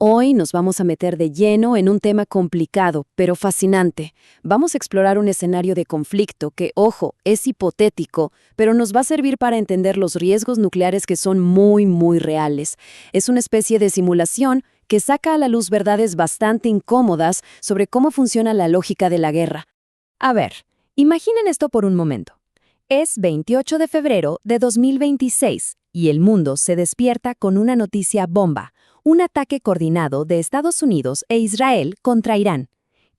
Hoy nos vamos a meter de lleno en un tema complicado, pero fascinante. Vamos a explorar un escenario de conflicto que, ojo, es hipotético, pero nos va a servir para entender los riesgos nucleares que son muy reales. Es una especie de simulación que saca a la luz verdades bastante incómodas sobre cómo funciona la lógica de la guerra. A ver, imaginen esto por un momento. Es 28 de febrero de 2026 y el mundo se despierta con una noticia bomba. Un ataque coordinado de Estados Unidos e Israel contra Irán.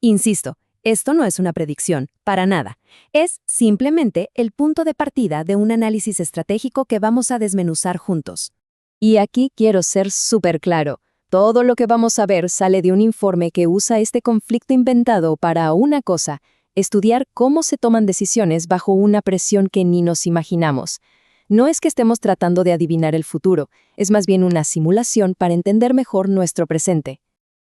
Insisto, esto no es una predicción, para nada. Es simplemente el punto de partida de un análisis estratégico que vamos a desmenuzar juntos. Y aquí quiero ser súper claro. Todo lo que vamos a ver sale de un informe que usa este conflicto inventado para una cosa: estudiar cómo se toman decisiones bajo una presión que ni nos imaginamos. No es que estemos tratando de adivinar el futuro, es más bien una simulación para entender mejor nuestro presente.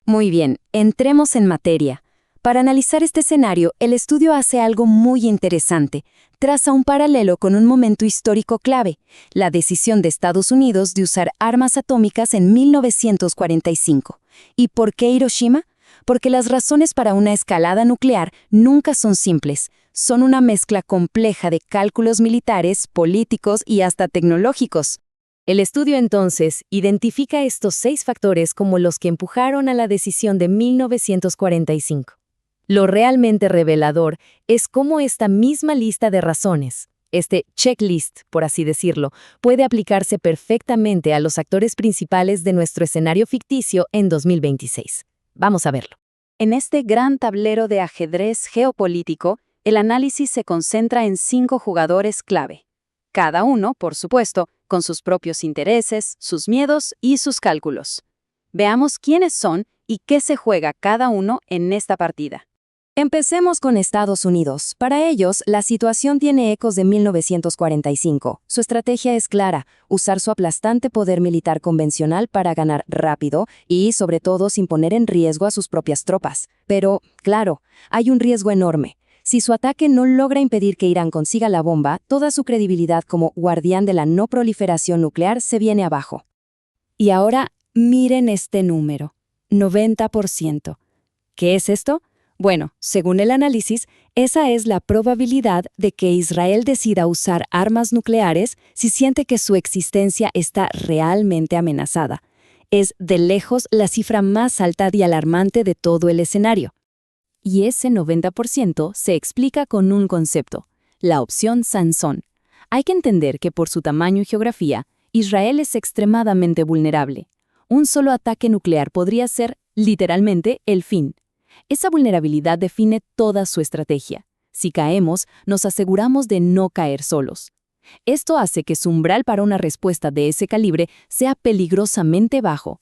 Muy bien, entremos en materia. Para analizar este escenario, el estudio hace algo muy interesante. Traza un paralelo con un momento histórico clave: la decisión de Estados Unidos de usar armas atómicas en 1945. ¿Y por qué Hiroshima? Porque las razones para una escalada nuclear nunca son simples. Son una mezcla compleja de cálculos militares, políticos y hasta tecnológicos. El estudio entonces identifica estos 6 factores como los que empujaron a la decisión de 1945. Lo realmente revelador es cómo esta misma lista de razones, este checklist, por así decirlo, puede aplicarse perfectamente a los actores principales de nuestro escenario ficticio en 2026. Vamos a verlo. En este gran tablero de ajedrez geopolítico, el análisis se concentra en 5 jugadores clave. Cada uno, por supuesto, con sus propios intereses, sus miedos y sus cálculos. Veamos quiénes son y qué se juega cada uno en esta partida. Empecemos con Estados Unidos. Para ellos, la situación tiene ecos de 1945. Su estrategia es clara: usar su aplastante poder militar convencional para ganar rápido y, sobre todo, sin poner en riesgo a sus propias tropas. Pero, claro, hay un riesgo enorme. Si su ataque no logra impedir que Irán consiga la bomba, toda su credibilidad como guardián de la no proliferación nuclear se viene abajo. Y ahora, miren este número: 90%. ¿Qué es esto? Bueno, según el análisis, esa es la probabilidad de que Israel decida usar armas nucleares si siente que su existencia está realmente amenazada. Es de lejos la cifra más alta y alarmante de todo el escenario. Y ese 90% se explica con un concepto: la opción Sansón. Hay que entender que por su tamaño y geografía, Israel es extremadamente vulnerable. Un solo ataque nuclear podría ser, literalmente, el fin. Esa vulnerabilidad define toda su estrategia. Si caemos, nos aseguramos de no caer solos. Esto hace que su umbral para una respuesta de ese calibre sea peligrosamente bajo.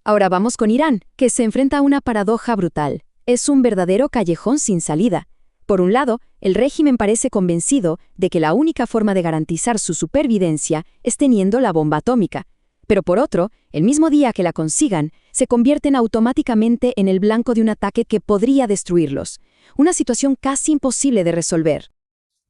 Ahora vamos con Irán, que se enfrenta a una paradoja brutal. Es un verdadero callejón sin salida. Por un lado, el régimen parece convencido de que la única forma de garantizar su supervivencia es teniendo la bomba atómica. Pero por otro, el mismo día que la consigan, se convierten automáticamente en el blanco de un ataque que podría destruirlos. Una situación casi imposible de resolver.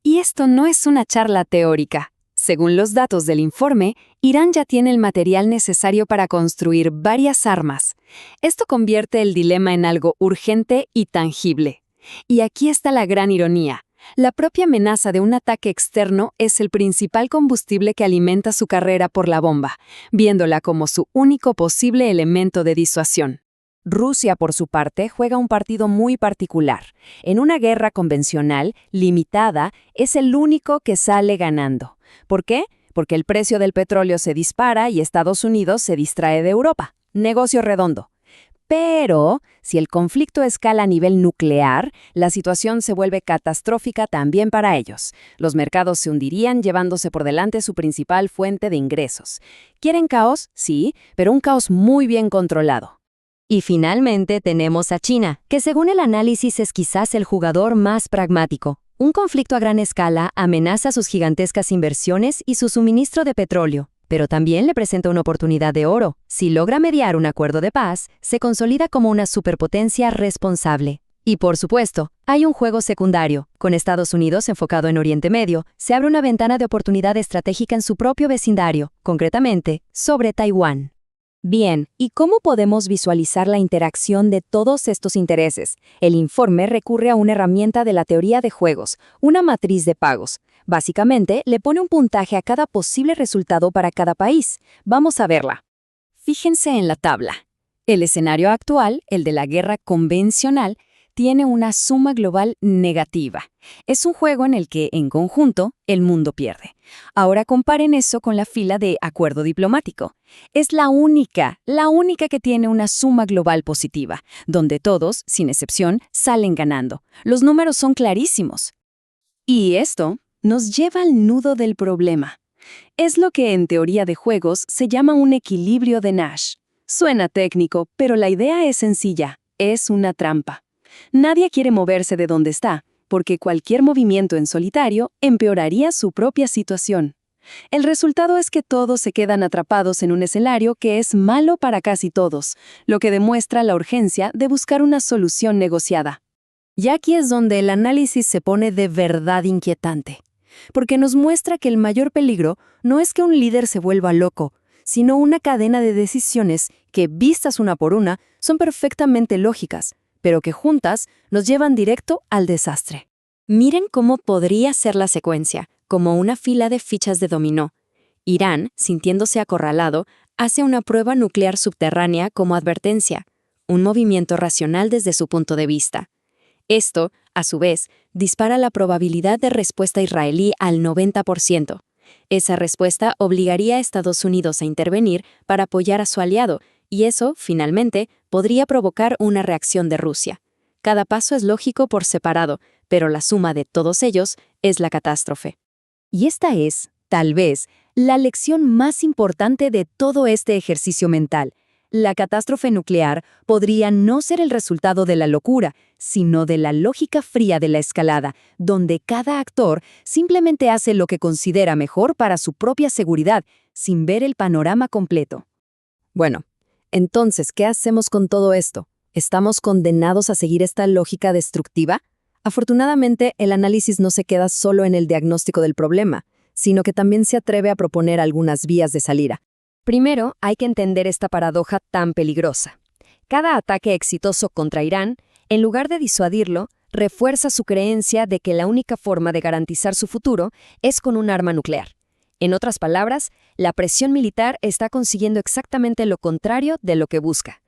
Y esto no es una charla teórica. Según los datos del informe, Irán ya tiene el material necesario para construir varias armas. Esto convierte el dilema en algo urgente y tangible. Y aquí está la gran ironía. La propia amenaza de un ataque externo es el principal combustible que alimenta su carrera por la bomba, viéndola como su único posible elemento de disuasión. Rusia, por su parte, juega un partido muy particular. En una guerra convencional, limitada, es el único que sale ganando. ¿Por qué? Porque el precio del petróleo se dispara y Estados Unidos se distrae de Europa. Negocio redondo. Pero, si el conflicto escala a nivel nuclear, la situación se vuelve catastrófica también para ellos. Los mercados se hundirían llevándose por delante su principal fuente de ingresos. ¿Quieren caos? Sí, pero un caos muy bien controlado. Y finalmente tenemos a China, que según el análisis es quizás el jugador más pragmático. Un conflicto a gran escala amenaza sus gigantescas inversiones y su suministro de petróleo. Pero también le presenta una oportunidad de oro. Si logra mediar un acuerdo de paz, se consolida como una superpotencia responsable. Y por supuesto, hay un juego secundario. Con Estados Unidos enfocado en Oriente Medio, se abre una ventana de oportunidad estratégica en su propio vecindario, concretamente, sobre Taiwán. Bien, ¿y cómo podemos visualizar la interacción de todos estos intereses? El informe recurre a una herramienta de la teoría de juegos, una matriz de pagos. Básicamente, le pone un puntaje a cada posible resultado para cada país. Vamos a verla. Fíjense en la tabla. El escenario actual, el de la guerra convencional, tiene una suma global negativa. Es un juego en el que, en conjunto, el mundo pierde. Ahora comparen eso con la fila de acuerdo diplomático. Es la única que tiene una suma global positiva, donde todos, sin excepción, salen ganando. Los números son clarísimos. Y esto nos lleva al nudo del problema. Es lo que en teoría de juegos se llama un equilibrio de Nash. Suena técnico, pero la idea es sencilla. Es una trampa. Nadie quiere moverse de donde está, porque cualquier movimiento en solitario empeoraría su propia situación. El resultado es que todos se quedan atrapados en un escenario que es malo para casi todos, lo que demuestra la urgencia de buscar una solución negociada. Y aquí es donde el análisis se pone de verdad inquietante, porque nos muestra que el mayor peligro no es que un líder se vuelva loco, sino una cadena de decisiones que, vistas una por una, son perfectamente lógicas, pero que juntas nos llevan directo al desastre. Miren cómo podría ser la secuencia, como una fila de fichas de dominó. Irán, sintiéndose acorralado, hace una prueba nuclear subterránea como advertencia, un movimiento racional desde su punto de vista. Esto, a su vez, dispara la probabilidad de respuesta israelí al 90%. Esa respuesta obligaría a Estados Unidos a intervenir para apoyar a su aliado, y eso, finalmente, podría provocar una reacción de Rusia. Cada paso es lógico por separado, pero la suma de todos ellos es la catástrofe. Y esta es, tal vez, la lección más importante de todo este ejercicio mental. La catástrofe nuclear podría no ser el resultado de la locura, sino de la lógica fría de la escalada, donde cada actor simplemente hace lo que considera mejor para su propia seguridad, sin ver el panorama completo. Bueno, entonces, ¿qué hacemos con todo esto? ¿Estamos condenados a seguir esta lógica destructiva? Afortunadamente, el análisis no se queda solo en el diagnóstico del problema, sino que también se atreve a proponer algunas vías de salida. Primero, hay que entender esta paradoja tan peligrosa. Cada ataque exitoso contra Irán, en lugar de disuadirlo, refuerza su creencia de que la única forma de garantizar su futuro es con un arma nuclear. En otras palabras, la presión militar está consiguiendo exactamente lo contrario de lo que busca.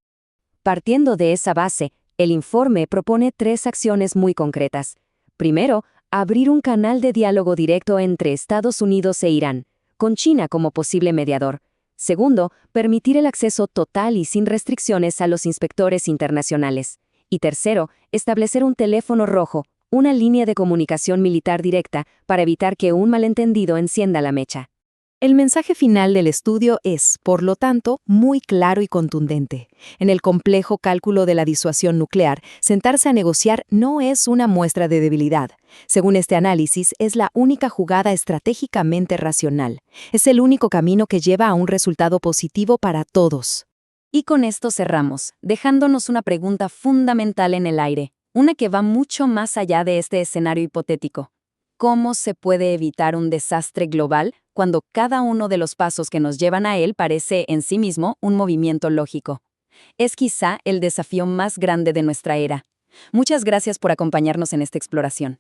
Partiendo de esa base, el informe propone 3 acciones muy concretas. Primero, abrir un canal de diálogo directo entre Estados Unidos e Irán, con China como posible mediador. Segundo, permitir el acceso total y sin restricciones a los inspectores internacionales. Y tercero, establecer un teléfono rojo, una línea de comunicación militar directa para evitar que un malentendido encienda la mecha. El mensaje final del estudio es, por lo tanto, muy claro y contundente. En el complejo cálculo de la disuasión nuclear, sentarse a negociar no es una muestra de debilidad. Según este análisis, es la única jugada estratégicamente racional. Es el único camino que lleva a un resultado positivo para todos. Y con esto cerramos, dejándonos una pregunta fundamental en el aire, una que va mucho más allá de este escenario hipotético. ¿Cómo se puede evitar un desastre global cuando cada uno de los pasos que nos llevan a él parece en sí mismo un movimiento lógico? Es quizá el desafío más grande de nuestra era. Muchas gracias por acompañarnos en esta exploración.